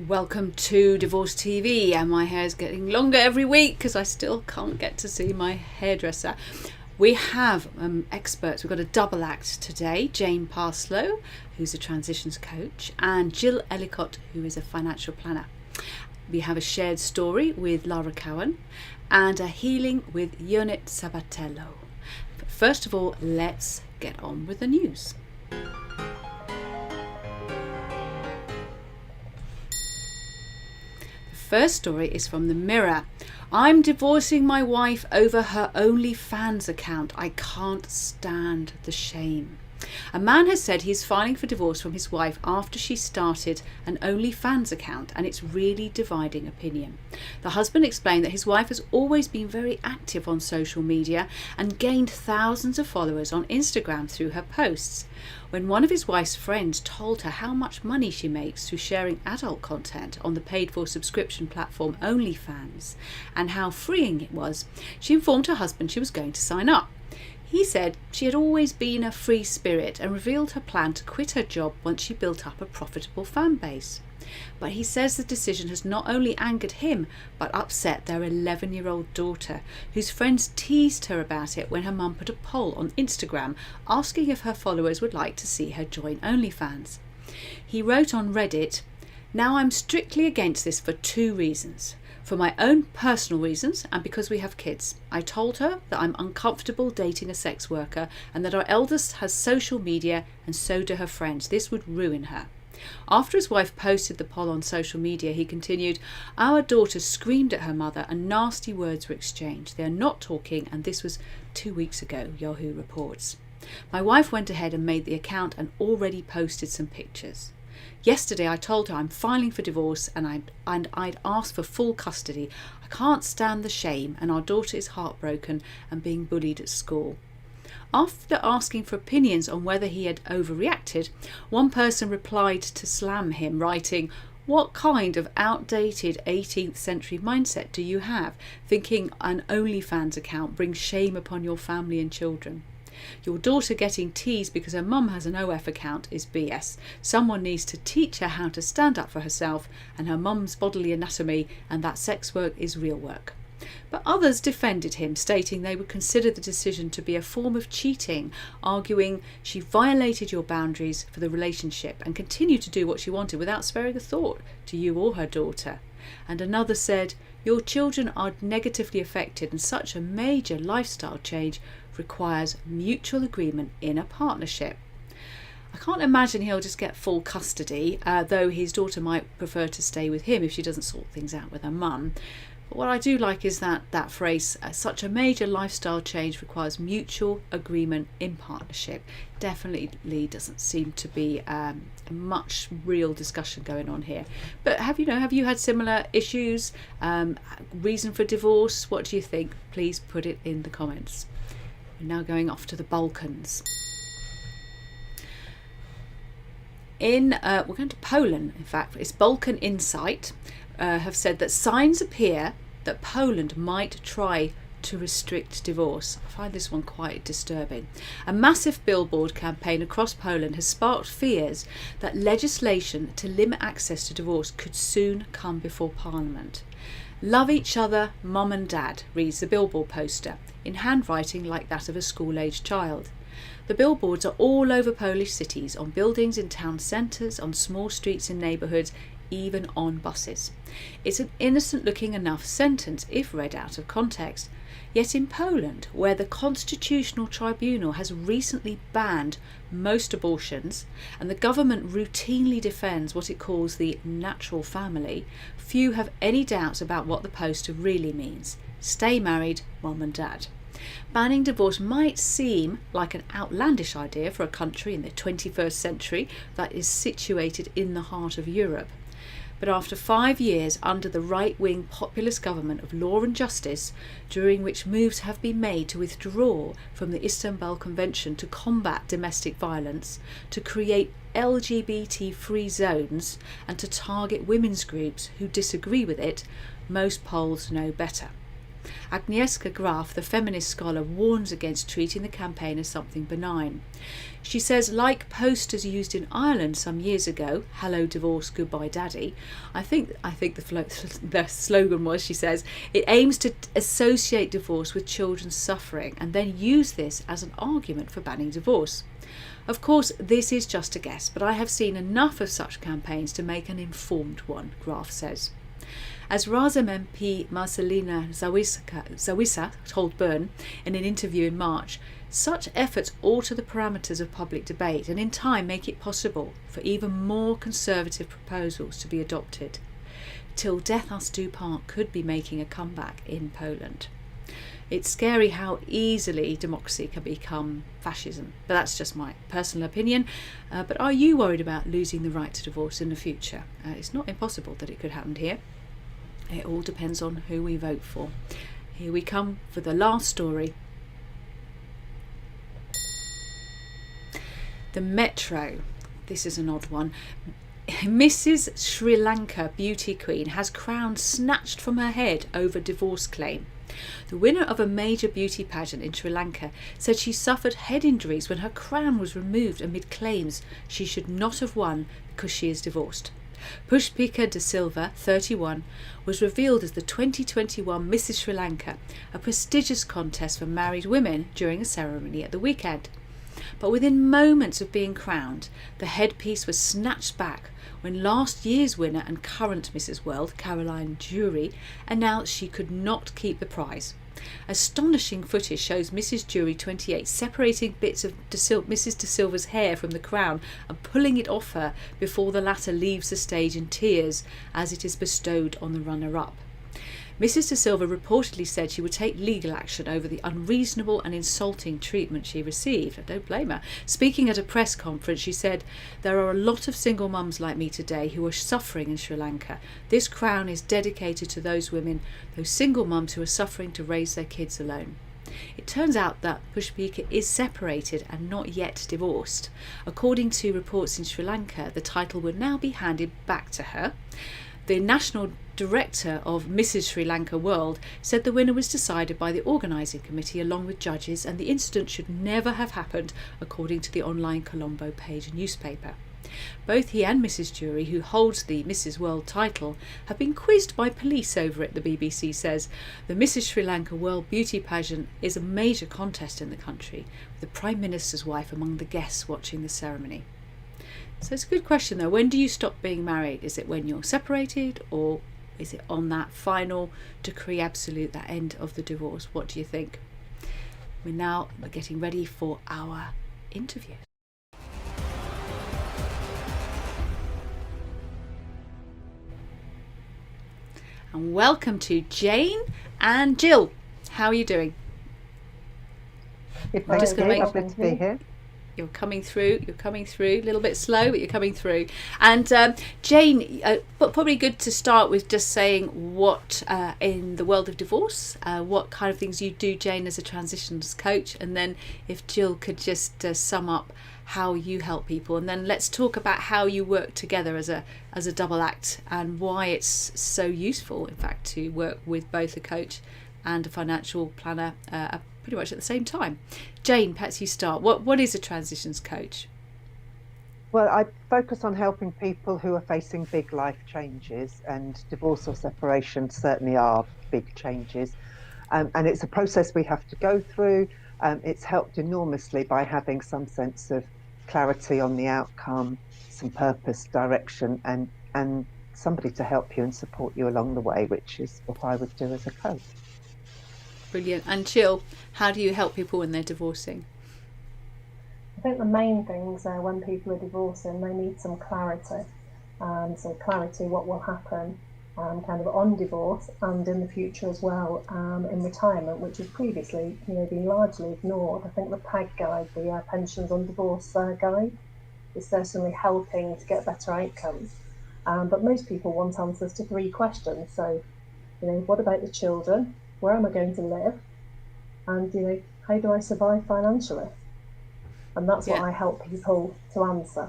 Welcome to Divorce TV, and my hair is getting longer every week because I still can't get to see my hairdresser. We have experts. We've got a double act today. Jane Parslow, who's a transitions coach, and Jill Ellicott, who is a financial planner. We have a shared story with Lara Cowan and a healing with Ionit Sabatello. But first of all, let's get on with the news. First story is from the Mirror. I'm divorcing my wife over her OnlyFans account. I can't stand the shame. A man has said he's filing for divorce from his wife after she started an OnlyFans account, and it's really dividing opinion. The husband explained that his wife has always been very active on social media and gained thousands of followers on Instagram through her posts. When one of his wife's friends told her how much money she makes through sharing adult content on the paid-for subscription platform OnlyFans and how freeing it was, she informed her husband she was going to sign up. He said she had always been a free spirit and revealed her plan to quit her job once she built up a profitable fan base. But he says the decision has not only angered him but upset their 11-year-old daughter, whose friends teased her about it when her mum put a poll on Instagram asking if her followers would like to see her join OnlyFans. He wrote on Reddit, "Now I'm strictly against this for two reasons. For my own personal reasons and because we have kids. I told her that I'm uncomfortable dating a sex worker and that our eldest has social media and so do her friends. This would ruin her." After his wife posted the poll on social media, he continued, "Our daughter screamed at her mother and nasty words were exchanged. They are not talking, and this was 2 weeks ago," Yahoo reports. "My wife went ahead and made the account and already posted some pictures. Yesterday I told her I'm filing for divorce and I'd asked for full custody. I can't stand the shame and our daughter is heartbroken and being bullied at school." After asking for opinions on whether he had overreacted, one person replied to slam him, writing, "What kind of outdated 18th century mindset do you have, thinking an OnlyFans account brings shame upon your family and children? Your daughter getting teased because her mum has an OF account is BS. Someone needs to teach her how to stand up for herself and her mum's bodily anatomy, and that sex work is real work." But others defended him, stating they would consider the decision to be a form of cheating, arguing she violated your boundaries for the relationship and continued to do what she wanted without sparing a thought to you or her daughter. And another said, "Your children are negatively affected and such a major lifestyle change requires mutual agreement in a partnership." I can't imagine he'll just get full custody, though his daughter might prefer to stay with him if she doesn't sort things out with her mum. But what I do like is that phrase, such a major lifestyle change requires mutual agreement in partnership. Definitely doesn't seem to be much real discussion going on here. But have you had similar issues? Reason for divorce? What do you think? Please put it in the comments. We're now going off to the Balkans. We're going to Poland, in fact. It's Balkan Insight have said that signs appear that Poland might try to restrict divorce. I find this one quite disturbing. A massive billboard campaign across Poland has sparked fears that legislation to limit access to divorce could soon come before Parliament. "Love each other, mum and dad," reads the billboard poster, in handwriting like that of a school-aged child. The billboards are all over Polish cities, on buildings in town centres, on small streets in neighbourhoods, even on buses. It's an innocent-looking enough sentence if read out of context. Yet in Poland, where the Constitutional Tribunal has recently banned most abortions and the government routinely defends what it calls the natural family, few have any doubts about what the poster really means. Stay married, mum and dad. Banning divorce might seem like an outlandish idea for a country in the 21st century that is situated in the heart of Europe. But after 5 years under the right-wing populist government of law and justice, during which moves have been made to withdraw from the Istanbul Convention to combat domestic violence, to create LGBT-free zones, and to target women's groups who disagree with it, most Poles know better. Agnieszka Graf, the feminist scholar, warns against treating the campaign as something benign. She says, like posters used in Ireland some years ago, "Hello divorce, goodbye daddy," I think the slogan was, she says, it aims to associate divorce with children's suffering and then use this as an argument for banning divorce. Of course, this is just a guess, but I have seen enough of such campaigns to make an informed one, Graf says. As Razem MP Marcelina Zawisa told Byrne in an interview in March, such efforts alter the parameters of public debate and in time make it possible for even more conservative proposals to be adopted. Till Death Us Do Part could be making a comeback in Poland. It's scary how easily democracy can become fascism, but that's just my personal opinion. But are you worried about losing the right to divorce in the future? It's not impossible that it could happen here. It all depends on who we vote for. Here we come for the last story. The Metro. This is an odd one. Mrs. Sri Lanka beauty queen has crown snatched from her head over divorce claim. The winner of a major beauty pageant in Sri Lanka said she suffered head injuries when her crown was removed amid claims she should not have won because she is divorced. Pushpika De Silva, 31, was revealed as the 2021 Mrs. Sri Lanka, a prestigious contest for married women, during a ceremony at the weekend. But within moments of being crowned, the headpiece was snatched back when last year's winner and current Mrs. World, Caroline Jury, announced she could not keep the prize. Astonishing footage shows Mrs. Jury, 28, separating bits of Mrs. De Silva's hair from the crown and pulling it off her before the latter leaves the stage in tears as it is bestowed on the runner-up. Mrs. De Silva reportedly said she would take legal action over the unreasonable and insulting treatment she received. I don't blame her. Speaking at a press conference, she said, "There are a lot of single mums like me today who are suffering in Sri Lanka. This crown is dedicated to those women, those single mums who are suffering to raise their kids alone." It turns out that Pushpika is separated and not yet divorced. According to reports in Sri Lanka, the title would now be handed back to her. The national director of Mrs. Sri Lanka World said the winner was decided by the organising committee along with judges, and the incident should never have happened, according to the online Colombo page newspaper. Both he and Mrs. Jury, who holds the Mrs. World title, have been quizzed by police over it, the BBC says. The Mrs. Sri Lanka World Beauty Pageant is a major contest in the country, with the Prime Minister's wife among the guests watching the ceremony. So it's a good question though. When do you stop being married? Is it when you're separated, or is it on that final decree absolute, that end of the divorce? What do you think? We're now getting ready for our interview. And welcome to Jane and Jill. How are you doing? Good, thank you. Lovely to be here. You're coming through, a little bit slow, but you're coming through. And Jane, probably good to start with just saying what, in the world of divorce, what kind of things you do, Jane, as a transitions coach, and then if Jill could just sum up how you help people, and then let's talk about how you work together as a double act and why it's so useful, in fact, to work with both a coach and a financial planner pretty much at the same time. Jane, perhaps you start. What is a transitions coach? Well, I focus on helping people who are facing big life changes, and divorce or separation certainly are big changes. And it's a process we have to go through. It's helped enormously by having some sense of clarity on the outcome, some purpose, direction, and somebody to help you and support you along the way, which is what I would do as a coach. Brilliant. And Jill, how do you help people when they're divorcing? I think the main things when people are divorcing, they need some clarity. So clarity, what will happen kind of on divorce and in the future as well, in retirement, which has previously been largely ignored. I think the PAG guide, the Pensions on Divorce guide, is certainly helping to get better outcomes. But most people want answers to 3 questions. So, what about the children? Where am I going to live? And, how do I survive financially? And that's what I help people to answer.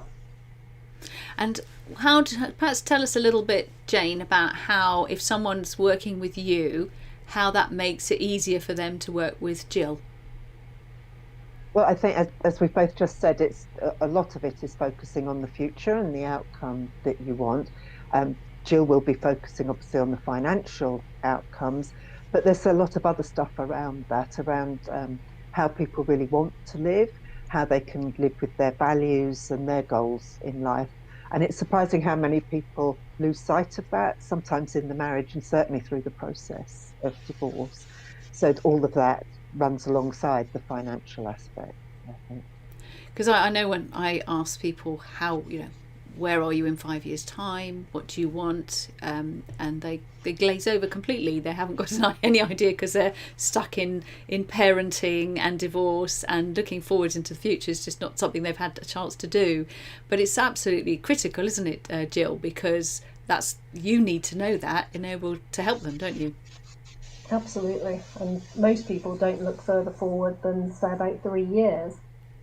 And perhaps tell us a little bit, Jane, about how, if someone's working with you, how that makes it easier for them to work with Jill. Well, I think, as we've both just said, it's a lot of it is focusing on the future and the outcome that you want. Jill will be focusing obviously on the financial outcomes, but there's a lot of other stuff around that, around how people really want to live, how they can live with their values and their goals in life. And it's surprising how many people lose sight of that, sometimes in the marriage and certainly through the process of divorce. So all of that runs alongside the financial aspect, I think. Because I know when I ask people how, where are you in 5 years' time? What do you want? And they glaze over completely. They haven't got any idea because they're stuck in parenting and divorce, and looking forward into the future is just not something they've had a chance to do. But it's absolutely critical, isn't it, Jill? Because you need to know that in able to help them, don't you? Absolutely. And most people don't look further forward than, say, about 3 years.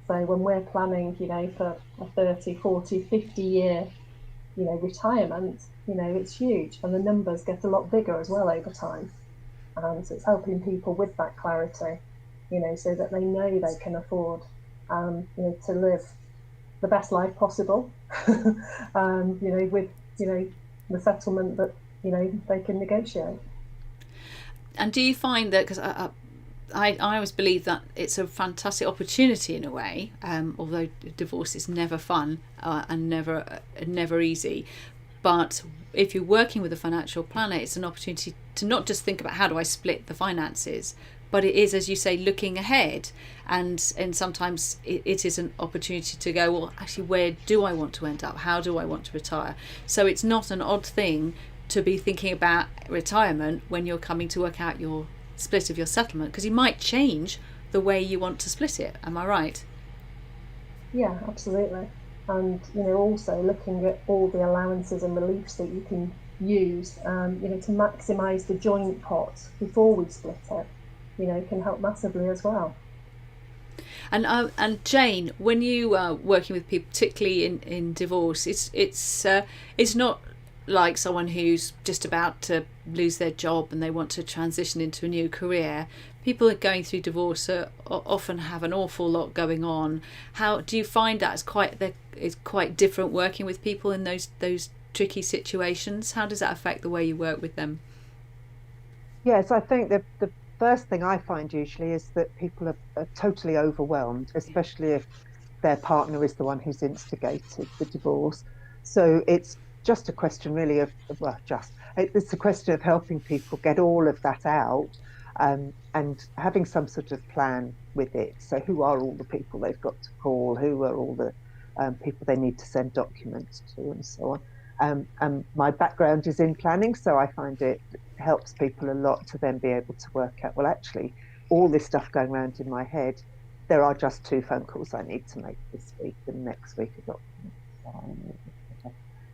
So when we're planning, for a 30, 40, 50 year, retirement, it's huge. And the numbers get a lot bigger as well over time. So it's helping people with that clarity, so that they know they can afford, to live the best life possible, with, the settlement that, they can negotiate. And do you find that, because I always believe that it's a fantastic opportunity in a way, although divorce is never fun and never easy. But if you're working with a financial planner, it's an opportunity to not just think about how do I split the finances, but it is, as you say, looking ahead. And sometimes it is an opportunity to go, well, actually, where do I want to end up? How do I want to retire? So it's not an odd thing to be thinking about retirement when you're coming to work out your split of your settlement, because you might change the way you want to split it. Am I right? Yeah, absolutely. And also looking at all the allowances and reliefs that you can use, to maximise the joint pot before we split it, can help massively as well. And Jane, when you are working with people, particularly in divorce, it's not like someone who's just about to lose their job and they want to transition into a new career. People going through divorce often have an awful lot going on. How do you find that it's quite different working with people in those tricky situations? How does that affect the way you work with them? Yes, I think the first thing I find usually is that people are totally overwhelmed, especially if their partner is the one who's instigated the divorce. So it's just a question really it's a question of helping people get all of that out, and having some sort of plan with it. So who are all the people they've got to call? Who are all the people they need to send documents to, and so on. And my background is in planning, so I find it helps people a lot to then be able to work out, well, actually, all this stuff going around in my head, there are just 2 phone calls I need to make this week, and next week a document.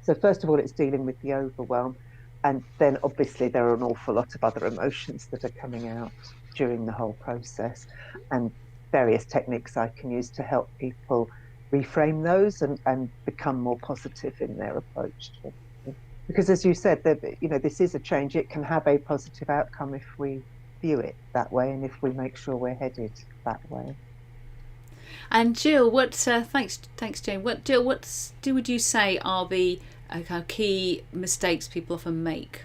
So first of all, it's dealing with the overwhelm. And then obviously there are an awful lot of other emotions that are coming out during the whole process, and various techniques I can use to help people reframe those and become more positive in their approach to it. Because as you said, this is a change. It can have a positive outcome if we view it that way and if we make sure we're headed that way. And Jill, thanks Jane. What would you say are the kind of key mistakes people often make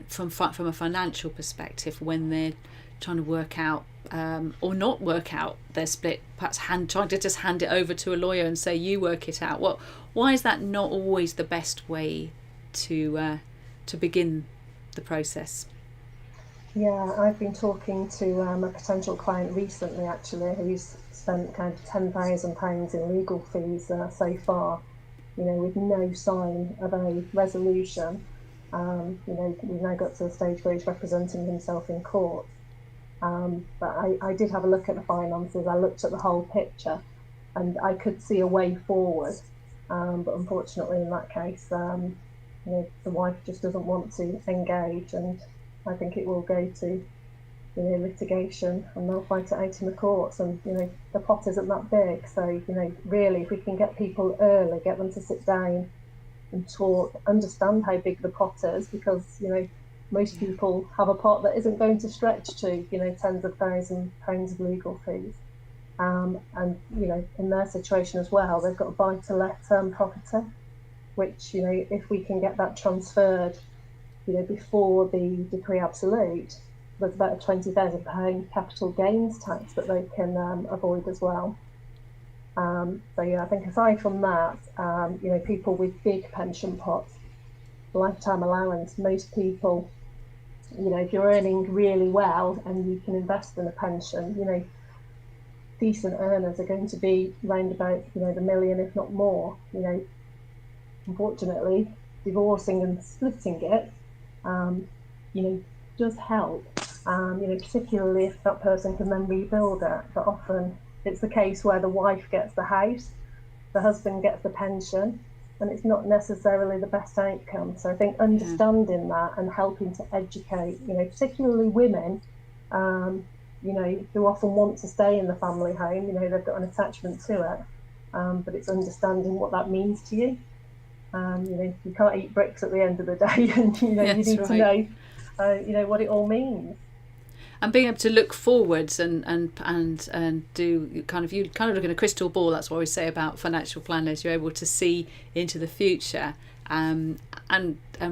from a financial perspective when they're trying to work out or not work out their split, perhaps trying to just hand it over to a lawyer and say you work it out? Why is that not always the best way to begin the process? Yeah, I've been talking to a potential client recently, actually, who's spent kind of £10,000 in legal fees so far, with no sign of a resolution. We've now got to the stage where he's representing himself in court. But I did have a look at the finances. I looked at the whole picture, and I could see a way forward. But unfortunately, in that case, the wife just doesn't want to engage, and I think it will go to litigation, and they'll fight it out in the courts. And the pot isn't that big, so really, if we can get people early, get them to sit down and talk, understand how big the pot is, because most people have a pot that isn't going to stretch to, tens of thousands of pounds of legal fees. And, in their situation as well, they've got a buy-to-let property, which, if we can get that transferred, before the decree absolute, there's about a £20,000 capital gains tax that they can avoid as well. I think aside from that, people with big pension pots, lifetime allowance, most people, if you're earning really well and you can invest in a pension, decent earners are going to be round about, the million, if not more. Unfortunately, divorcing and splitting it, does help. Particularly if that person can then rebuild it. But often it's the case where the wife gets the house, the husband gets the pension, and it's not necessarily the best outcome. So I think understanding that and helping to educate, particularly women, who often want to stay in the family home, they've got an attachment to it, but it's understanding what that means to you. You can't eat bricks at the end of the day, and you need to know, what it all means. And being able to look forwards and do you kind of look in a crystal ball. That's what we say about financial planners. You're able to see into the future, and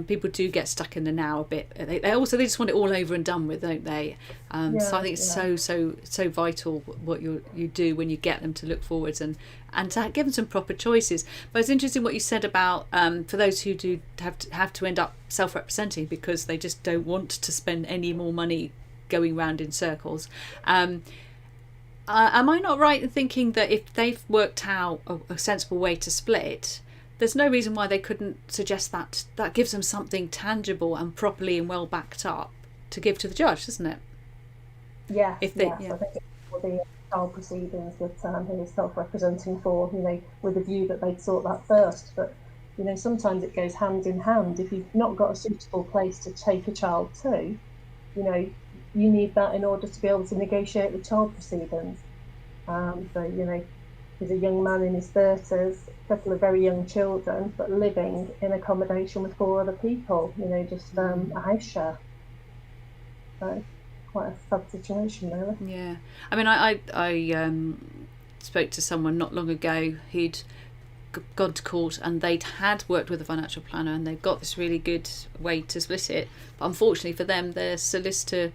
people do get stuck in the now a bit. They just want it all over and done with, don't they? So I think it's so vital what you do when you get them to look forwards and to give them some proper choices. But it's interesting what you said about for those who do have to end up self-representing because they just don't want to spend any more money going round in circles. Am I not right in thinking that if they've worked out a sensible way to split, there's no reason why they couldn't suggest that gives them something tangible and properly and well backed up to give to the judge, doesn't it? Yes, I think it's for the child proceedings that he was self-representing for, with the view that they'd sort that first. But, sometimes it goes hand in hand. If you've not got a suitable place to take a child to, you need that in order to be able to negotiate the child proceedings. He's a young man in his 30s, a couple of very young children, but living in accommodation with 4 other people, just a house share. So quite a sad situation, really. Yeah. I mean, I spoke to someone not long ago who'd gone to court and they'd had worked with a financial planner and they've got this really good way to split it. But unfortunately for them, their solicitor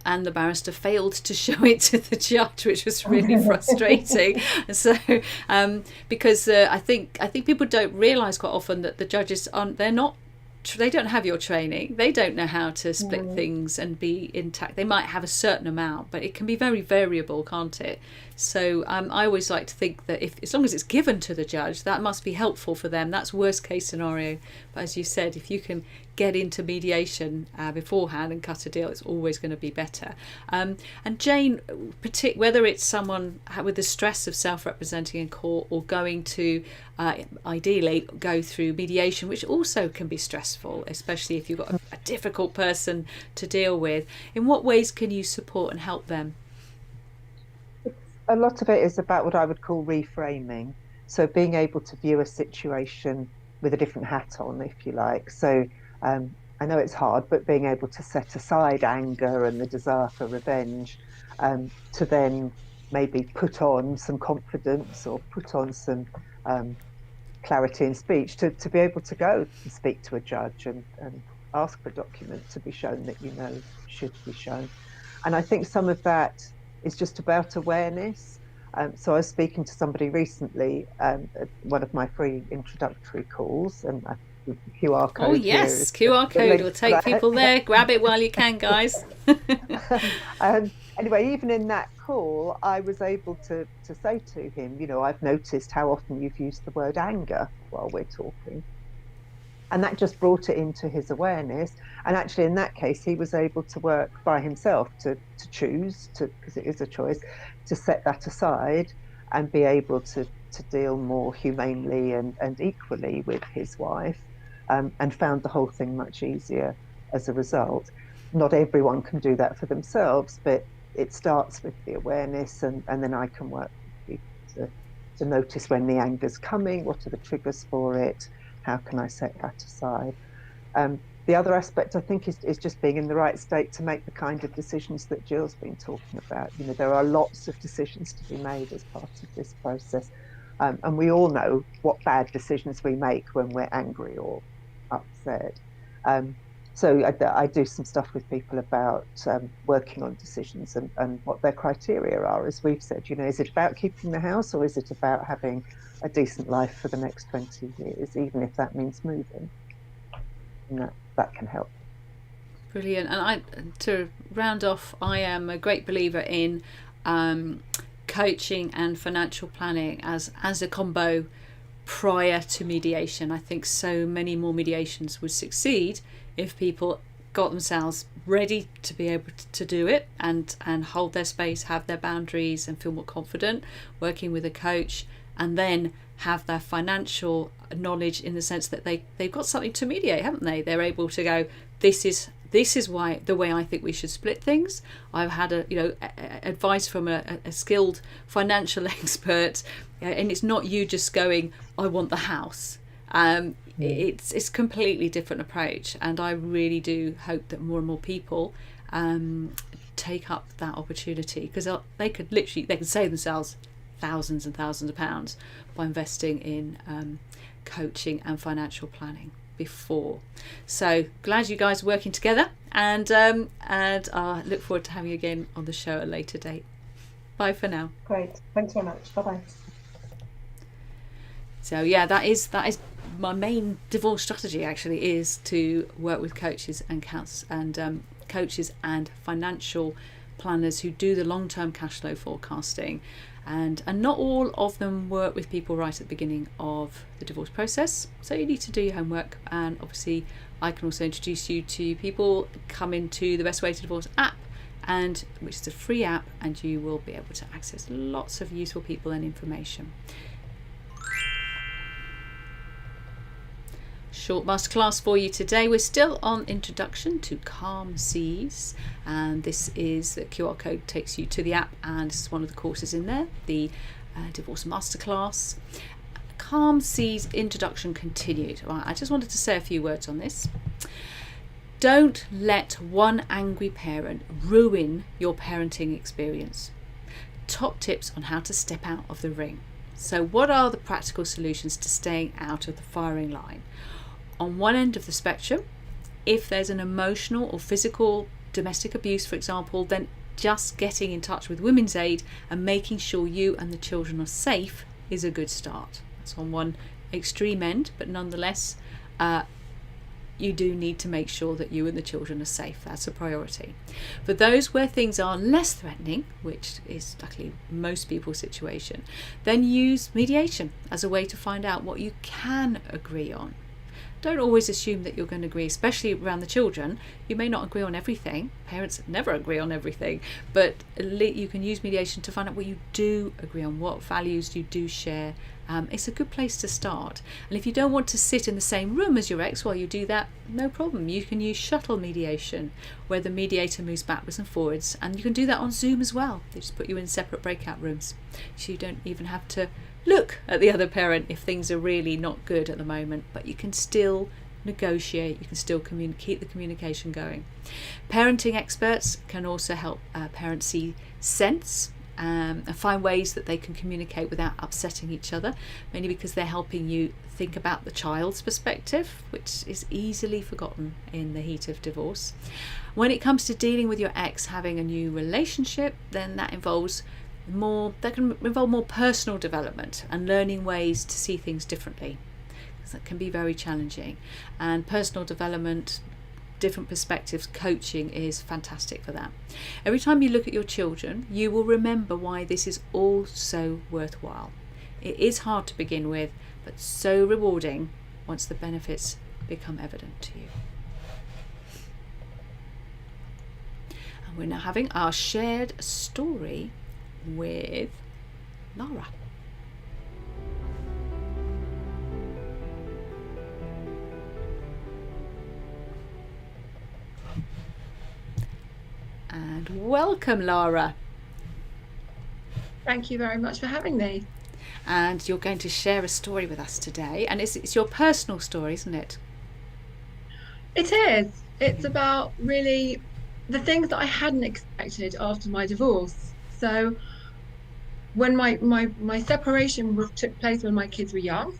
and the barrister failed to show it to the judge, which was really frustrating. So, because I think people don't realise quite often that the judges they don't have your training. They don't know how to split things and be intact. They might have a certain amount, but it can be very variable, can't it? So I always like to think that as long as it's given to the judge, that must be helpful for them. That's worst case scenario. But as you said, if you can get into mediation beforehand and cut a deal, it's always going to be better. And Jane, whether it's someone with the stress of self-representing in court or going to ideally go through mediation, which also can be stressful, especially if you've got a difficult person to deal with, in what ways can you support and help them? A lot of it is about what I would call reframing. So being able to view a situation with a different hat on, if you like. So I know it's hard, but being able to set aside anger and the desire for revenge, to then maybe put on some confidence or put on some clarity in speech to be able to go and speak to a judge and ask for a document to be shown that should be shown. And I think some of that is just about awareness. So I was speaking to somebody recently at one of my free introductory calls, and the QR code. Oh yes, QR code will take people there. Grab it while you can, guys. Anyway, even in that call, I was able to say to him, I've noticed how often you've used the word anger while we're talking. And that just brought it into his awareness. And actually, in that case, he was able to work by himself to choose, because it is a choice, to set that aside and be able to deal more humanely and equally with his wife, and found the whole thing much easier as a result. Not everyone can do that for themselves, but it starts with the awareness, and then I can work with people to notice when the anger's coming, what are the triggers for it, how can I set that aside? The other aspect, I think, is just being in the right state to make the kind of decisions that Jill's been talking about. You know, there are lots of decisions to be made as part of this process. And we all know what bad decisions we make when we're angry or upset. So I do some stuff with people about working on decisions and what their criteria are. As we've said, you know, is it about keeping the house, or is it about having a decent life for the next 20 years, even if that means moving? And that can help. Brilliant. And to round off, I am a great believer in coaching and financial planning as a combo prior to mediation. I think so many more mediations would succeed if people got themselves ready to be able to do it and hold their space, have their boundaries, and feel more confident working with a coach, and then have their financial knowledge in the sense that they've got something to mediate, haven't they? They're able to go, this is why the way I think we should split things. I've had advice from a skilled financial expert, and it's not you just going, I want the house. It's a completely different approach, and I really do hope that more and more people take up that opportunity, because they can save themselves thousands and thousands of pounds by investing in coaching and financial planning before. So glad you guys are working together, and I look forward to having you again on the show at a later date. Bye for now. Great, thanks very much. Bye bye. So yeah, that is my main divorce strategy, actually, is to work with coaches and coaches and financial planners who do the long-term cash flow forecasting. And not all of them work with people right at the beginning of the divorce process, so you need to do your homework. And obviously I can also introduce you to people. Come into the Best Way to Divorce app, which is a free app, and you will be able to access lots of useful people and information. Short masterclass for you today. We're still on Introduction to Calm Seas, and this is the QR code takes you to the app, and this is one of the courses in there, the Divorce Masterclass. Calm Seas Introduction continued. Right, I just wanted to say a few words on this. Don't let one angry parent ruin your parenting experience. Top tips on how to step out of the ring. So what are the practical solutions to staying out of the firing line? On one end of the spectrum, if there's an emotional or physical domestic abuse, for example, then just getting in touch with Women's Aid and making sure you and the children are safe is a good start. That's on one extreme end, but nonetheless, you do need to make sure that you and the children are safe. That's a priority. For those where things are less threatening, which is luckily most people's situation, then use mediation as a way to find out what you can agree on. Don't always assume that you're going to agree, especially around the children. You may not agree on everything. Parents never agree on everything, but you can use mediation to find out what you do agree on, what values you do share. It's a good place to start. And if you don't want to sit in the same room as your ex while you do that, no problem. You can use shuttle mediation, where the mediator moves backwards and forwards, and you can do that on Zoom as well. They just put you in separate breakout rooms, so you don't even have to look at the other parent if things are really not good at the moment, but you can still negotiate, you can still keep the communication going. Parenting experts can also help parents see sense and find ways that they can communicate without upsetting each other, mainly because they're helping you think about the child's perspective, which is easily forgotten in the heat of divorce. When it comes to dealing with your ex having a new relationship, then that can involve more personal development and learning ways to see things differently, because that can be very challenging. And personal development, different perspectives, coaching is fantastic for that. Every time you look at your children, you will remember why this is all so worthwhile. It is hard to begin with, but so rewarding once the benefits become evident to you. And we're now having our shared story with Lara. And welcome, Lara. Thank you very much for having me. And you're going to share a story with us today, and it's your personal story, isn't it? It is. It's about really the things that I hadn't expected after my divorce. So when my separation took place when my kids were young,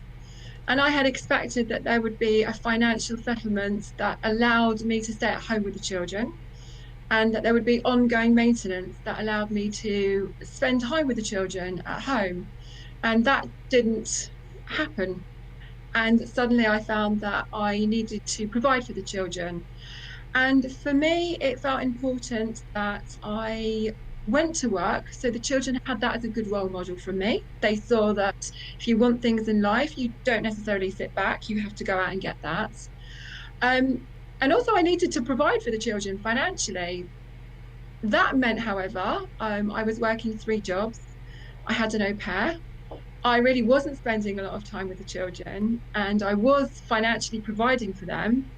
and I had expected that there would be a financial settlement that allowed me to stay at home with the children, and that there would be ongoing maintenance that allowed me to spend time with the children at home. And that didn't happen. And suddenly I found that I needed to provide for the children. And for me, it felt important that I went to work. So the children had that as a good role model from me. They saw that if you want things in life, you don't necessarily sit back, you have to go out and get that. And also, I needed to provide for the children financially. That meant, however, I was working 3 jobs. I had an au pair. I really wasn't spending a lot of time with the children, and I was financially providing for them.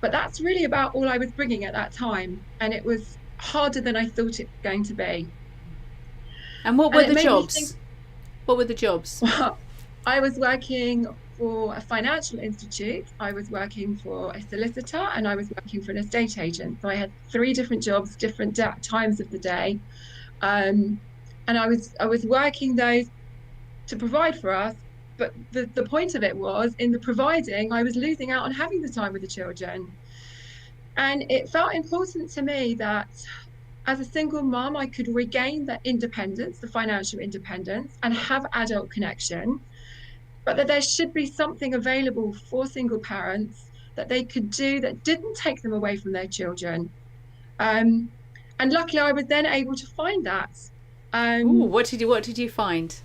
But that's really about all I was bringing at that time. And it was harder than I thought it was going to be. And what And were it the made me jobs? think, What were the jobs? well, I was working for a financial institute, I was working for a solicitor, and I was working for an estate agent. So I had 3 different jobs, different times of the day. Um, and I was working those to provide for us. But the point of it was in the providing, I was losing out on having the time with the children. And it felt important to me that as a single mom, I could regain that independence, the financial independence, and have adult connection, but that there should be something available for single parents that they could do that didn't take them away from their children. Um, and luckily, I was then able to find that. Ooh, Um, what did you find?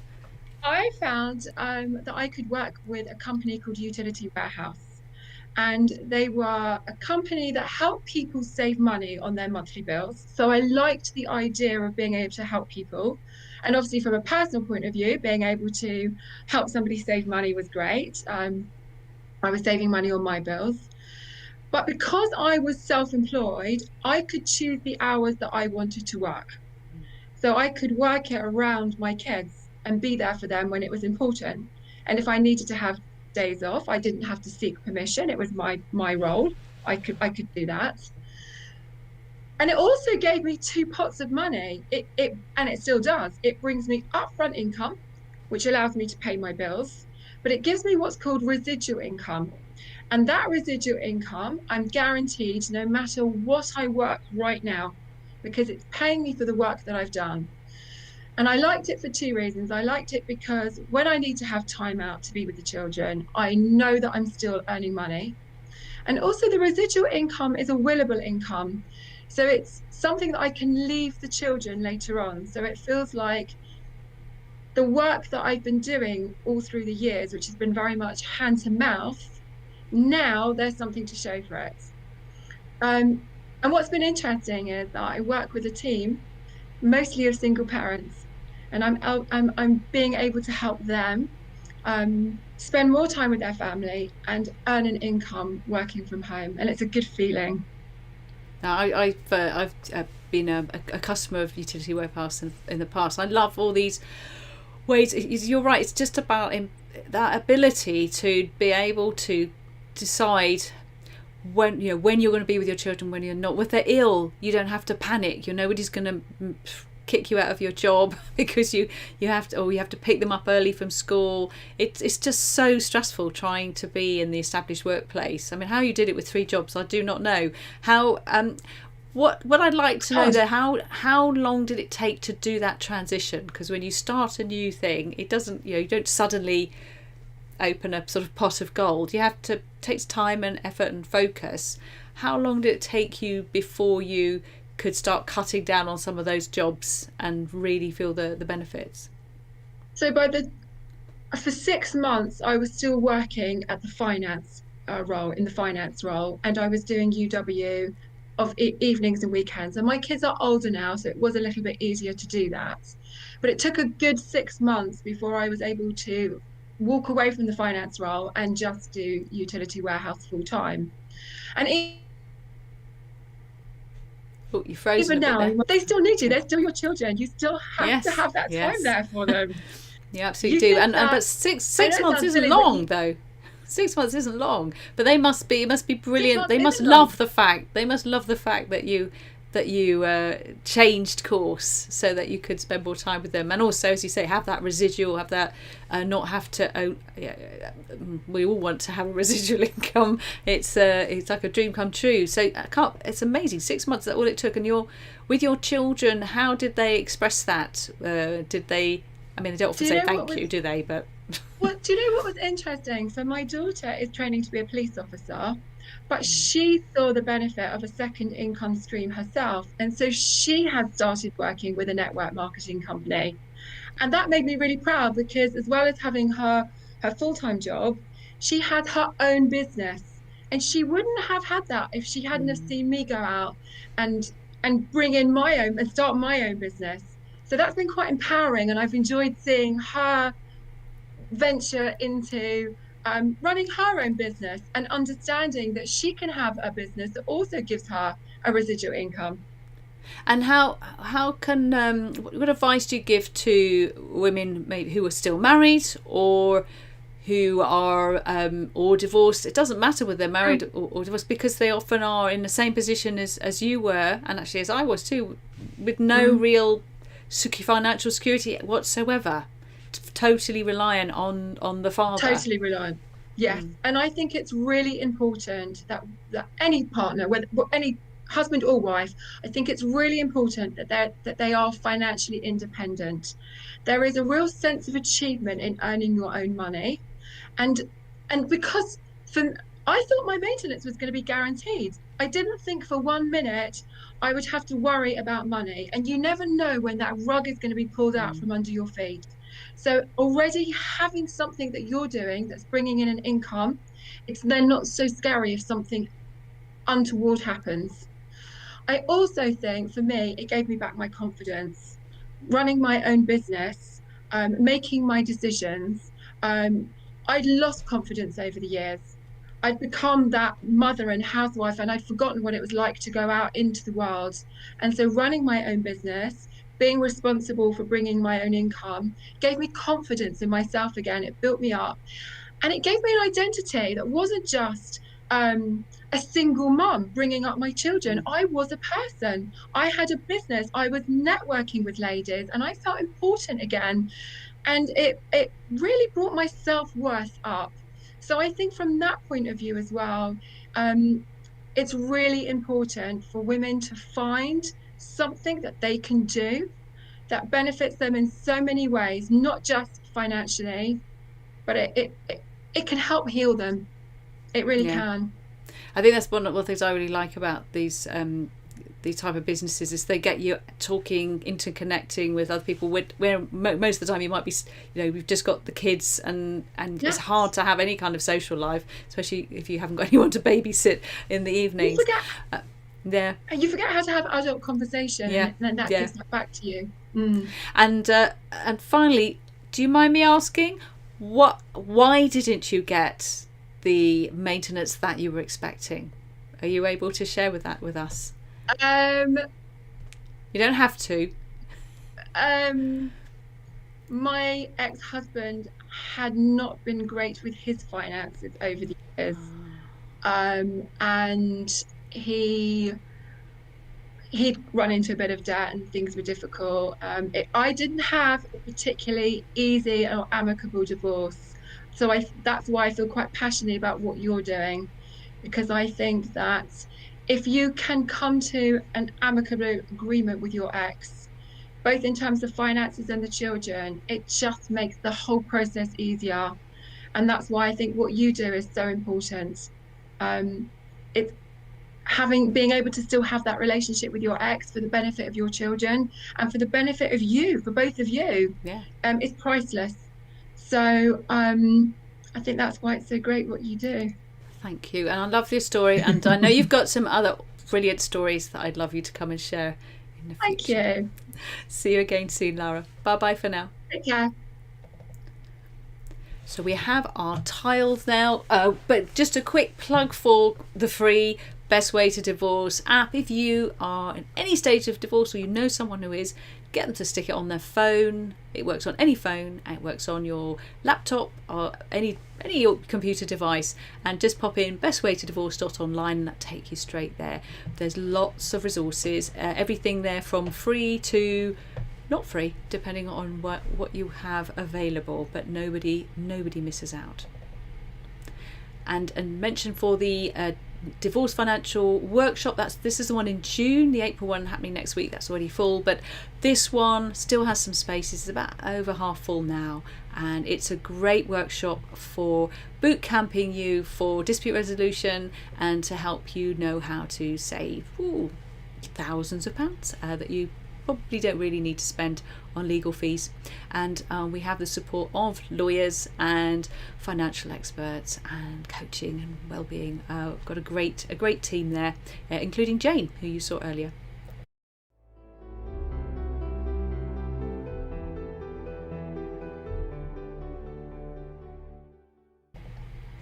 I found that I could work with a company called Utility Warehouse. And they were a company that helped people save money on their monthly bills. So I liked the idea of being able to help people. And obviously, from a personal point of view, being able to help somebody save money was great. I was saving money on my bills. But because I was self employed, I could choose the hours that I wanted to work. So I could work it around my kids and be there for them when it was important. And if I needed to have days off, I didn't have to seek permission. It was my role. I could do that. And it also gave me 2 pots of money. It still does. It brings me upfront income, which allows me to pay my bills, but it gives me what's called residual income. And that residual income, I'm guaranteed no matter what I work right now, because it's paying me for the work that I've done. And I liked it for 2 reasons. I liked it because when I need to have time out to be with the children, I know that I'm still earning money. And also, the residual income is a willable income. So it's something that I can leave the children later on. So it feels like the work that I've been doing all through the years, which has been very much hand to mouth, now there's something to show for it. And what's been interesting is that I work with a team mostly of single parents, and I'm being able to help them spend more time with their family and earn an income working from home, and it's a good feeling. Now, I've been a customer of Utility Warehouse in the past. I love all these ways. You're right. It's just about that ability to be able to decide when you're going to be with your children, when you're not. If they're ill, you don't have to panic. Nobody's going to kick you out of your job because you have to, or you have to pick them up early from school. It's just so stressful trying to be in the established workplace. I mean, how you did it with 3 jobs, I do not know. How what I'd like to know there, how long did it take to do that transition? Because when you start a new thing, it doesn't, you don't suddenly open a sort of pot of gold. You have to, it takes time and effort and focus. How long did it take you before you could start cutting down on some of those jobs and really feel the benefits? So for 6 months, I was still working at the finance role, and I was doing UW of evenings and weekends. And my kids are older now, so it was a little bit easier to do that. But it took a good 6 months before I was able to walk away from the finance role and just do Utility Warehouse full time. And Oh, you frozen even a bit now, there. they still need you. They're still your children. You still have to have that time there for them. You absolutely do. But six months isn't long, though. 6 months isn't long, but they must be. It must be brilliant. They must love the fact. They must love the fact that you changed course so that you could spend more time with them, and also, as you say, have that residual, have that not have to. We all want to have a residual income. It's like a dream come true. So it's amazing. 6 months. That's all it took. And with your children, how did they express that? Did they? I mean, they don't often say thank you, do they? But well, do you know what was interesting? So my daughter is training to be a police officer, but she saw the benefit of a second income stream herself. And so she has started working with a network marketing company. And that made me really proud, because as well as having her full-time job, she had her own business. And she wouldn't have had that if she hadn't have seen me go out and bring in my own and start my own business. So that's been quite empowering. And I've enjoyed seeing her venture into running her own business and understanding that she can have a business that also gives her a residual income. And how can what advice do you give to women maybe who are still married or who are or divorced? It doesn't matter whether they're married or divorced, because they often are in the same position as you were, and actually as I was too, with no real financial security whatsoever. Totally reliant on the father. Totally reliant. Yes. And I think it's really important that any partner, whether any husband or wife, I think it's really important that they are financially independent. There is a real sense of achievement in earning your own money, and because I thought my maintenance was going to be guaranteed. I didn't think for 1 minute I would have to worry about money, and you never know when that rug is going to be pulled out from under your feet. So already having something that you're doing that's bringing in an income, it's then not so scary if something untoward happens. I also think, for me, it gave me back my confidence. Running my own business, making my decisions, I'd lost confidence over the years. I'd become that mother and housewife, and I'd forgotten what it was like to go out into the world. And so running my own business, being responsible for bringing my own income, gave me confidence in myself again. It built me up, and it gave me an identity that wasn't just a single mum bringing up my children. I was a person. I had a business. I was networking with ladies, and I felt important again. And it really brought my self-worth up. So I think from that point of view as well, it's really important for women to find something that they can do that benefits them in so many ways, not just financially, but it can help heal them. It really can. I think that's one of the things I really like about these type of businesses, is they get you talking, interconnecting with other people. Where most of the time you might be, we've just got the kids, and it's hard to have any kind of social life, especially if you haven't got anyone to babysit in the evenings. You forget how to have adult conversation, and then that gives that back to you. And finally, do you mind me asking, why didn't you get the maintenance that you were expecting? Are you able to share with us? You don't have to. My ex-husband had not been great with his finances over the years, and he'd run into a bit of debt and things were difficult. I didn't have a particularly easy or amicable divorce, so that's why I feel quite passionate about what you're doing, because I think that if you can come to an amicable agreement with your ex, both in terms of finances and the children, it just makes the whole process easier. And that's why I think what you do is so important. It's being able to still have that relationship with your ex for the benefit of your children and for the benefit of you, for both of you. It's priceless. So I think that's why it's so great what you do. Thank you. And I love your story. And I know you've got some other brilliant stories that I'd love you to come and share in the future. Thank you. See you again soon, Lara. Bye-bye for now. Take care. So we have our tiles now. But just a quick plug for the free Best Way to Divorce app. If you are in any stage of divorce or you know someone who is, get them to stick it on their phone. It works on any phone, and it works on your laptop or any computer device, and just pop in bestwaytodivorce.online and that take you straight there. There's lots of resources, everything there from free to not free, depending on what you have available, but nobody misses out. And mention for the divorce financial workshop, this is the one in June. The April one happening next week, that's already full, but this one still has some spaces. It's about over half full now, and it's a great workshop for boot camping you for dispute resolution and to help you know how to save thousands of pounds that you probably don't really need to spend on legal fees. And we have the support of lawyers and financial experts and coaching and well-being. We've got a great team there, including Jane, who you saw earlier.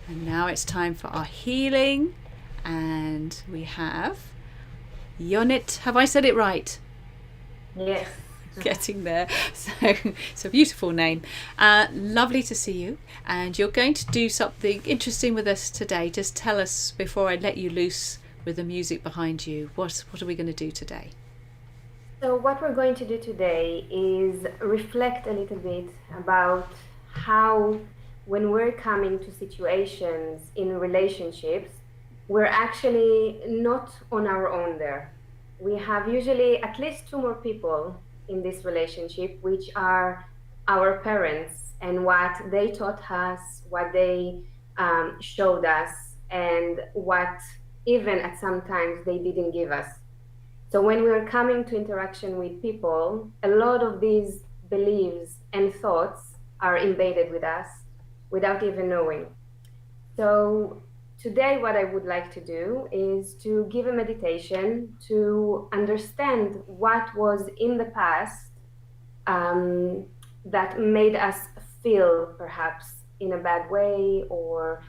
And now it's time for our healing, and we have Ionit. Have I said it right? Yes. Getting there. So it's a beautiful name. Lovely to see you, and you're going to do something interesting with us today. Just tell us, before I let you loose with the music behind you, what are we going to do today? So what we're going to do today is reflect a little bit about how, when we're coming to situations in relationships, we're actually not on our own there. We have usually at least two more people in this relationship, which are our parents and what they taught us, what they showed us, and what even at some times they didn't give us. So when we're coming to interaction with people, a lot of these beliefs and thoughts are embedded with us without even knowing. So today, what I would like to do is to give a meditation to understand what was in the past that made us feel perhaps in a bad way or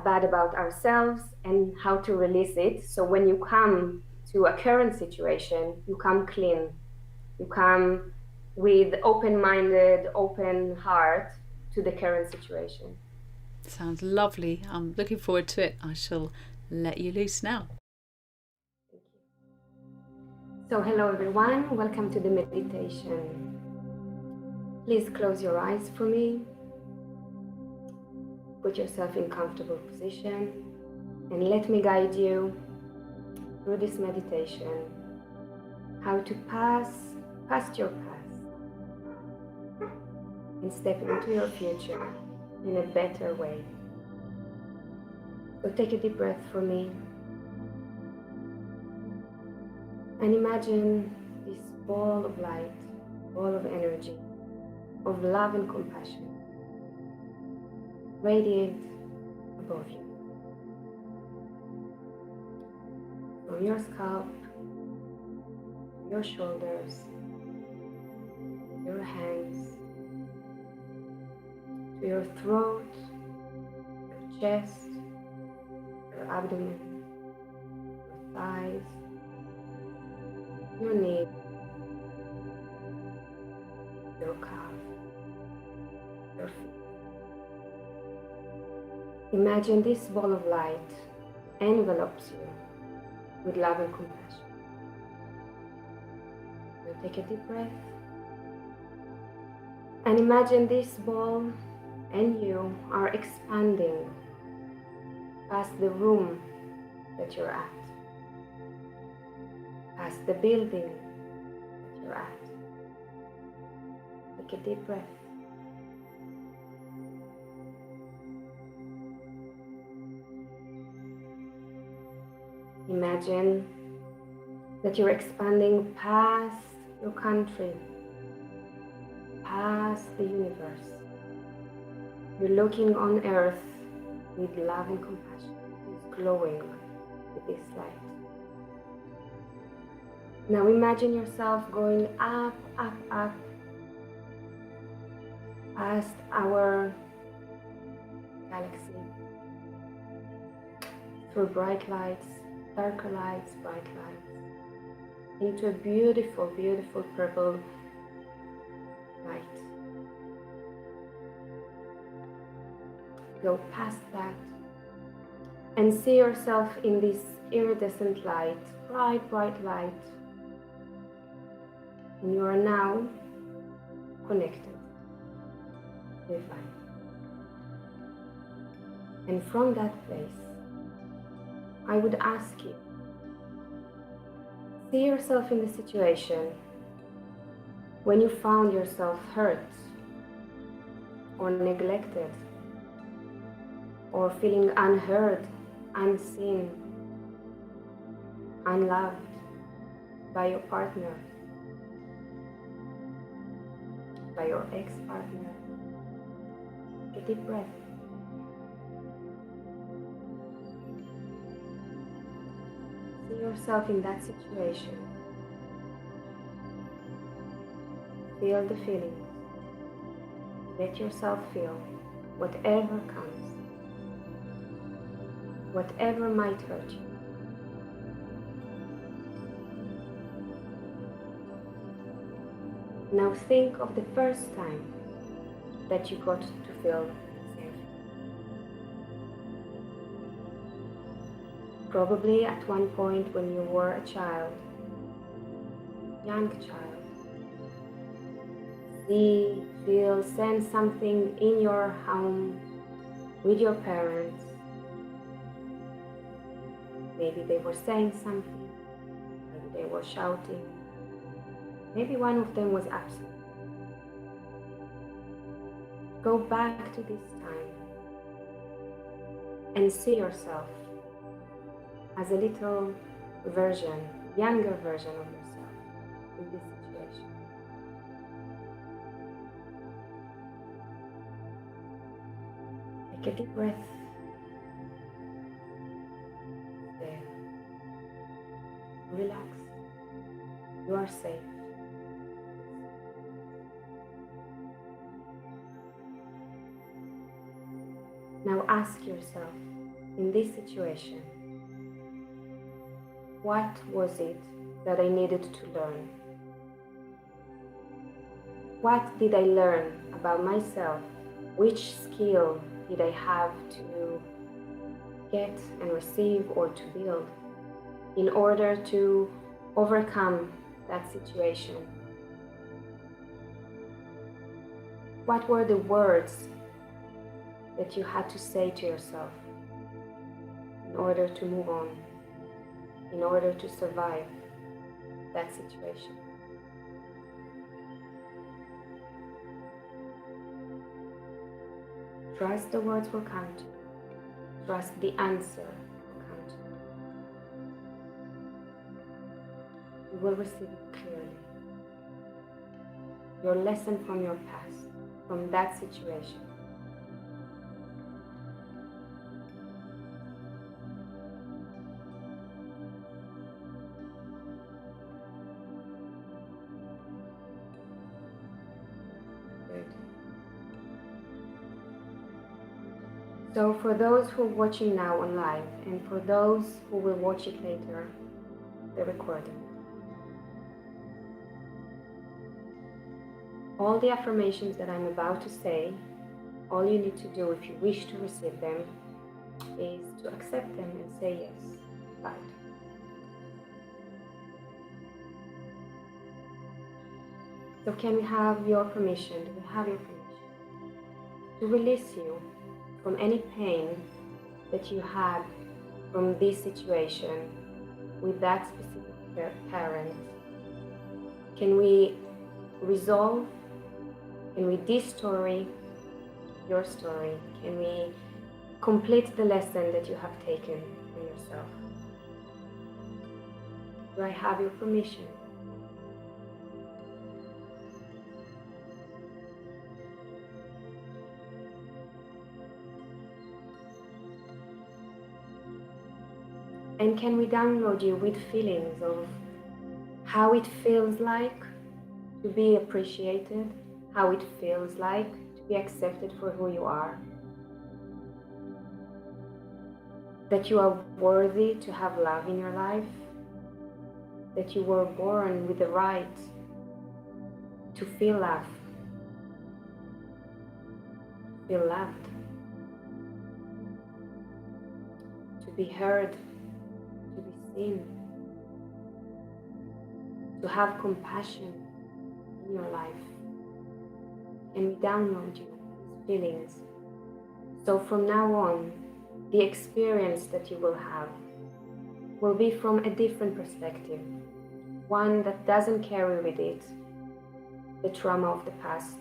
bad about ourselves, and how to release it. So when you come to a current situation, you come clean. You come with open-minded, open heart to the current situation. Sounds lovely. I'm looking forward to it. I shall let you loose now. Thank you. So hello everyone, welcome to the meditation. Please close your eyes for me. Put yourself in comfortable position and let me guide you through this meditation, how to pass past your past and step into your future in a better way. So take a deep breath for me and imagine this ball of light, ball of energy, of love and compassion radiate above you. From your scalp, your shoulders, your hands, to your throat, your chest, your abdomen, your thighs, your knee, your calf, your feet. Imagine this ball of light envelops you with love and compassion. You take a deep breath and imagine this ball and you are expanding past the room that you're at, past the building that you're at. Take a deep breath. Imagine that you're expanding past your country, past the universe. You're looking on earth with love and compassion. It's glowing with this light. Now imagine yourself going up, up, up, past our galaxy, through bright lights, darker lights, bright lights, into a beautiful, beautiful purple Go past that and see yourself in this iridescent light, bright, bright light. And you are now connected with life. And from that place, I would ask you, see yourself in the situation when you found yourself hurt or neglected or feeling unheard, unseen, unloved by your partner, by your ex-partner. Take a deep breath. See yourself in that situation. Feel the feelings. Let yourself feel whatever comes, whatever might hurt you. Now think of the first time that you got to feel safe. Probably at one point when you were a child, young child. See, feel, sense something in your home with your parents. Maybe they were saying something, maybe they were shouting, maybe one of them was absent. Go back to this time and see yourself as a little version, younger version of yourself in this situation. Take a deep breath. There. Relax. You are safe. Now ask yourself, in this situation, what was it that I needed to learn? What did I learn about myself? Which skill did I have to get and receive or to build in order to overcome that situation? What were the words that you had to say to yourself in order to move on, in order to survive that situation? Trust the words will come to you. Trust the answer will come to you. You will receive it clearly. Your lesson from your past, from that situation. So for those who are watching now on live, and for those who will watch it later, the recording, all the affirmations that I'm about to say, all you need to do if you wish to receive them is to accept them and say yes, loud. So can we have your permission? Do we have your permission to release you from any pain that you had from this situation with that specific parent? Can we resolve? Can we de-story your story? Can we complete the lesson that you have taken for yourself? Do I have your permission? And can we download you with feelings of how it feels like to be appreciated, how it feels like to be accepted for who you are, that you are worthy to have love in your life, that you were born with the right to feel love, feel loved. to be heard, to be seen, to have compassion in your life. And we download you these feelings. So from now on, the experience that you will have will be from a different perspective, one that doesn't carry with it the trauma of the past,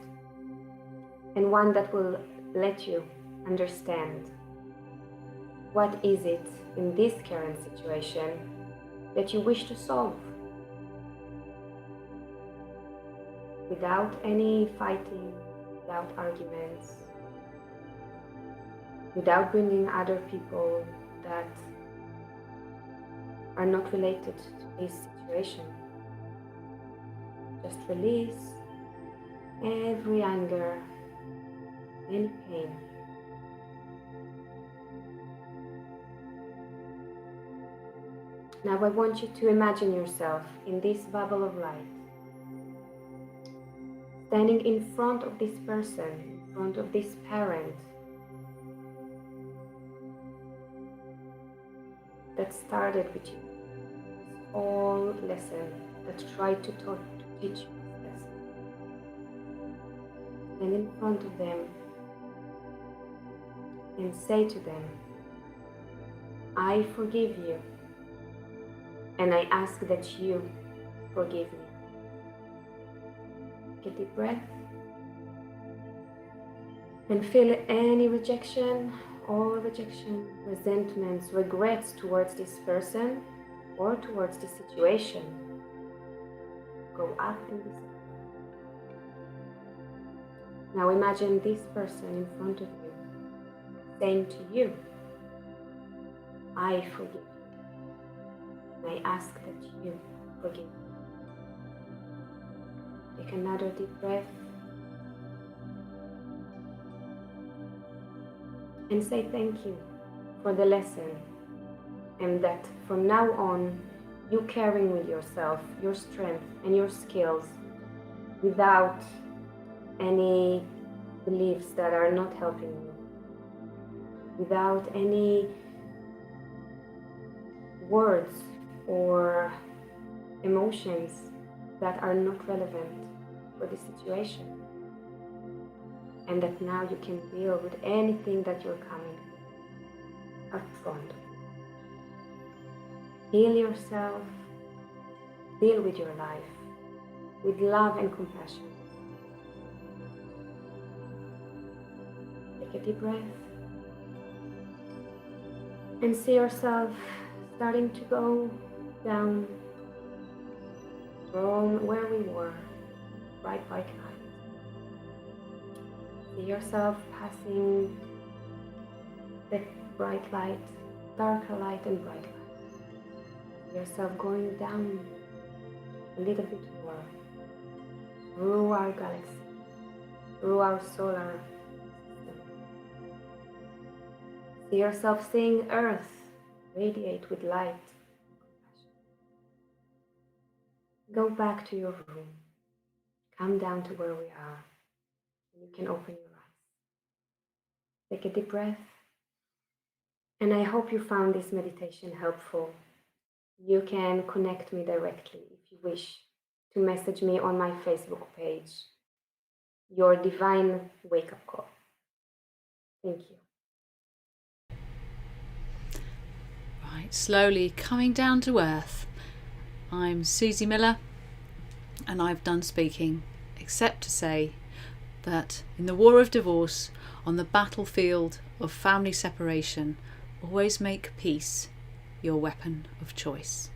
and one that will let you understand what is it in this current situation that you wish to solve, without any fighting, without arguments, without bringing other people that are not related to this situation. Just release every anger, any pain. Now I want you to imagine yourself in this bubble of light, standing in front of this person, in front of this parent that started with you this whole lesson, that tried to teach you this lesson. Stand in front of them and say to them, I forgive you, and I ask that you forgive me. Take a deep breath and feel any rejection, all rejection, resentments, regrets towards this person or towards this situation go up and disappear. Now imagine this person in front of you saying to you, I forgive you. I ask that you forgive me. Take another deep breath and say thank you for the lesson, and that from now on you carrying with yourself your strength and your skills without any beliefs that are not helping you, without any words or emotions that are not relevant for the situation, and that now you can deal with anything that you're coming up front. Heal yourself, deal with your life with love and compassion. Take a deep breath and see yourself starting to go down from where we were, bright white light. See yourself passing the bright light, darker light and bright light. See yourself going down a little bit more through our galaxy, through our solar system. See yourself seeing Earth radiate with light. Go back to your room. Come down to where we are. You can open your eyes. Take a deep breath. And I hope you found this meditation helpful. You can connect me directly if you wish to message me on my Facebook page, Your Divine Wake Up Call. Thank you. Right, slowly coming down to earth. I'm Susie Miller, and I've done speaking, except to say that in the war of divorce, on the battlefield of family separation, always make peace your weapon of choice.